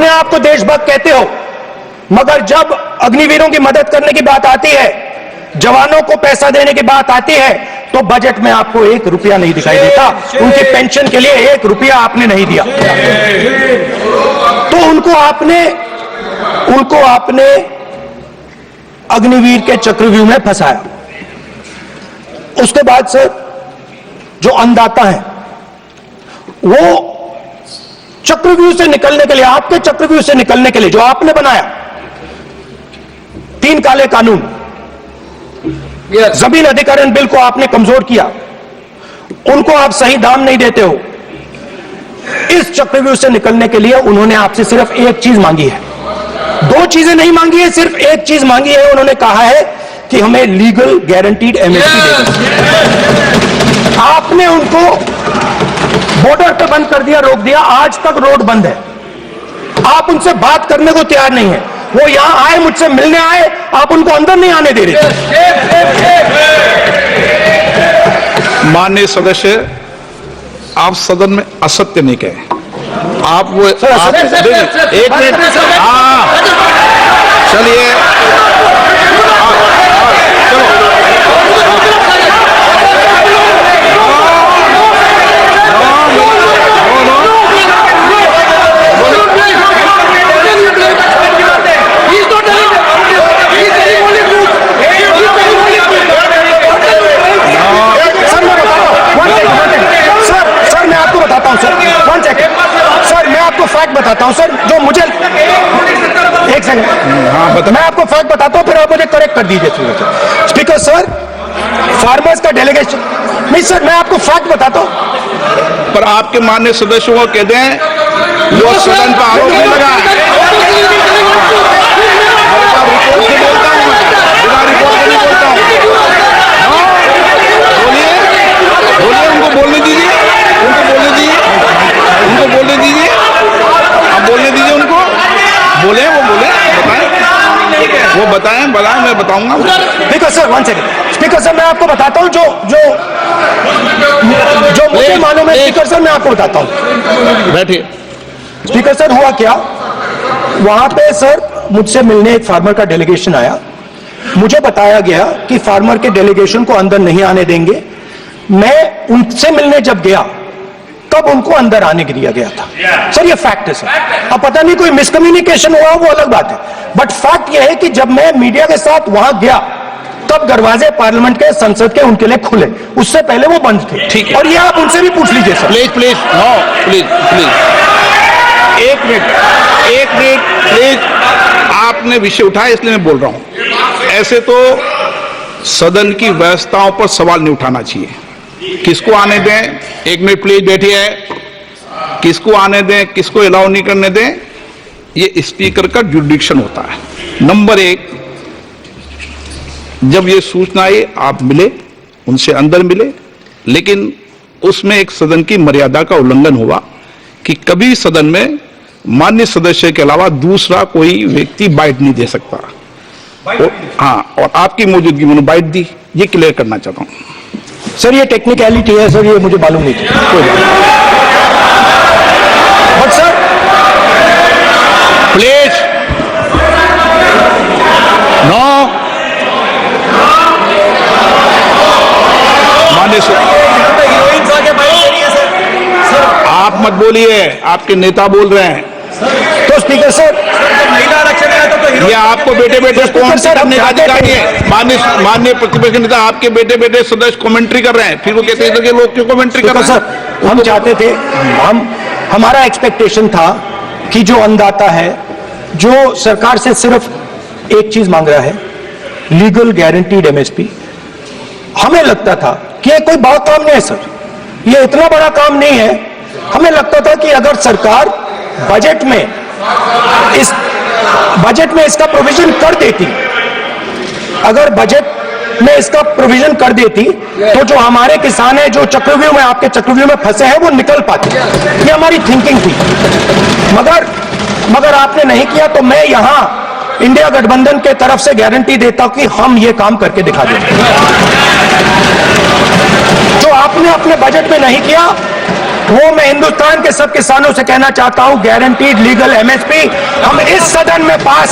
अपने आप को देशभक्त कहते हो, मगर जब अग्निवीरों की मदद करने की बात आती है, जवानों को पैसा देने की बात आती है, तो बजट में आपको 1 रुपया नहीं दिखाई देता। उनकी पेंशन के लिए 1 रुपया आपने नहीं दिया। तो उनको आपने अग्निवीर के चक्रव्यूह में फंसाया। उसके बाद सर, जो अन्नदाता है वो चक्रव्यूह से निकलने के लिए, आपके चक्रव्यूह से निकलने के लिए जो आपने बनाया 3 काले कानून, जमीन अधिग्रहण बिल को आपने कमजोर किया, उनको आप सही दाम नहीं देते हो। इस चक्रव्यूह से निकलने के लिए उन्होंने आपसे सिर्फ एक चीज मांगी है, 2 चीजें नहीं मांगी है, सिर्फ एक चीज मांगी है। उन्होंने कहा है कि हमें लीगल गारंटीड एमएसपी दें। आपने उनको बॉर्डर पे बंद कर दिया, रोक दिया, आज तक रोड बंद है। आप उनसे बात करने को तैयार नहीं है। वो यहां आए, मुझसे मिलने आए, आप उनको अंदर नहीं आने दे रहे। माननीय सदस्य, आप सदन में असत्य नहीं कहे। आप वो एक मिनट, हाँ चलिए, बताता हूं सर, जो मुझे एक सेकंड, मैं आपको फैक्ट बताता हूं, फिर आप मुझे करेक्ट कर दीजिए। स्पीकर सर, फार्मर्स का डेलीगेशन, नहीं सर, मैं आपको फैक्ट बताता हूं। पर आपके माननीय सदस्यों को कह दें, वो सदन पर आरोप नहीं लगा है। बोलिए, उनको बोलने दीजिए, उनको बोलने दीजिए, आप बोलने दीजिए उनको, बोले, वो बोले, बताएं, मैं बताऊंगा। Speaker sir, 1 second. Speaker sir, मैं आपको बताता हूं जो मुझे मालूम है। स्पीकर सर, मैं आपको बताता हूं। बैठिए। स्पीकर सर, हुआ क्या, वहां पे सर मुझसे मिलने एक फार्मर का डेलीगेशन आया। मुझे बताया गया कि फार्मर के डेलीगेशन को अंदर नहीं आने देंगे। मैं उनसे मिलने जब गया तब उनको अंदर आने के दिया गया था। सर ये फैक्ट है सर। अब पता नहीं कोई मिसकम्युनिकेशन हुआ, वो अलग बात है, बट फैक्ट यह है कि जब मैं मीडिया के साथ वहां गया तब दरवाजे पार्लियामेंट के, संसद के उनके लिए खुले, उससे पहले वो बंद थे। ठीक है, और ये आप उनसे भी पूछ लीजिए सर। प्लीज, नो प्लीज, एक मिनट प्लीज, आपने विषय उठाया इसलिए मैं बोल रहा हूं। ऐसे तो सदन की व्यवस्थाओं पर सवाल नहीं उठाना चाहिए। किसको आने दें, 1 मिनट प्लीज बैठिए, किसको आने दें, किसको अलाउ नहीं करने दें, ये स्पीकर का जुडिक्शन होता है। नंबर 1, जब ये सूचना आई, आप मिले, उनसे अंदर मिले, लेकिन उसमें एक सदन की मर्यादा का उल्लंघन हुआ कि कभी सदन में माननीय सदस्य के अलावा दूसरा कोई व्यक्ति बाइट नहीं दे सकता। हाँ, और आपकी मौजूदगी में बाइट दी, ये क्लियर करना चाहता हूं। सर ये टेक्निकलिटी है सर, ये मुझे मालूम नहीं थी। कोई बात, बट सर प्लीज, नो, माननीय आप मत बोलिए, आपके नेता बोल रहे हैं। तो स्पीकर सर, महिला आरक्षण है तो ये आपको बेटे कौन से करने का अधिकार है? माननीय प्रतिपक्ष नेता, आपके बेटे सदस्य कमेंट्री कर रहे हैं, फिर वो कहते हैं कि लोग क्यों कमेंट्री कर रहे हैं? सर हम चाहते थे, हमारा एक्सपेक्टेशन था कि जो अन्नदाता है, जो सरकार से सिर्फ एक चीज मांग रहा है, लीगल गारंटीड एमएसपी, हमें लगता था कि ये कोई बड़ा काम नहीं है सर, ये इतना बड़ा काम नहीं है। हमें लगता था कि अगर सरकार बजट में इसका प्रोविजन कर देती, अगर बजट में इसका प्रोविजन कर देती, तो जो हमारे किसान हैं, जो चक्रव्यूह में, आपके चक्रव्यूह में फंसे हैं, वो निकल पाते। ये हमारी थिंकिंग थी, मगर आपने नहीं किया। तो मैं यहां इंडिया गठबंधन के तरफ से गारंटी देता हूं कि हम ये काम करके दिखा देंगे। जो आपने अपने बजट में नहीं किया, वो मैं हिंदुस्तान के सब किसानों से कहना चाहता हूं, गारंटीड लीगल एमएसपी हम इस सदन में पास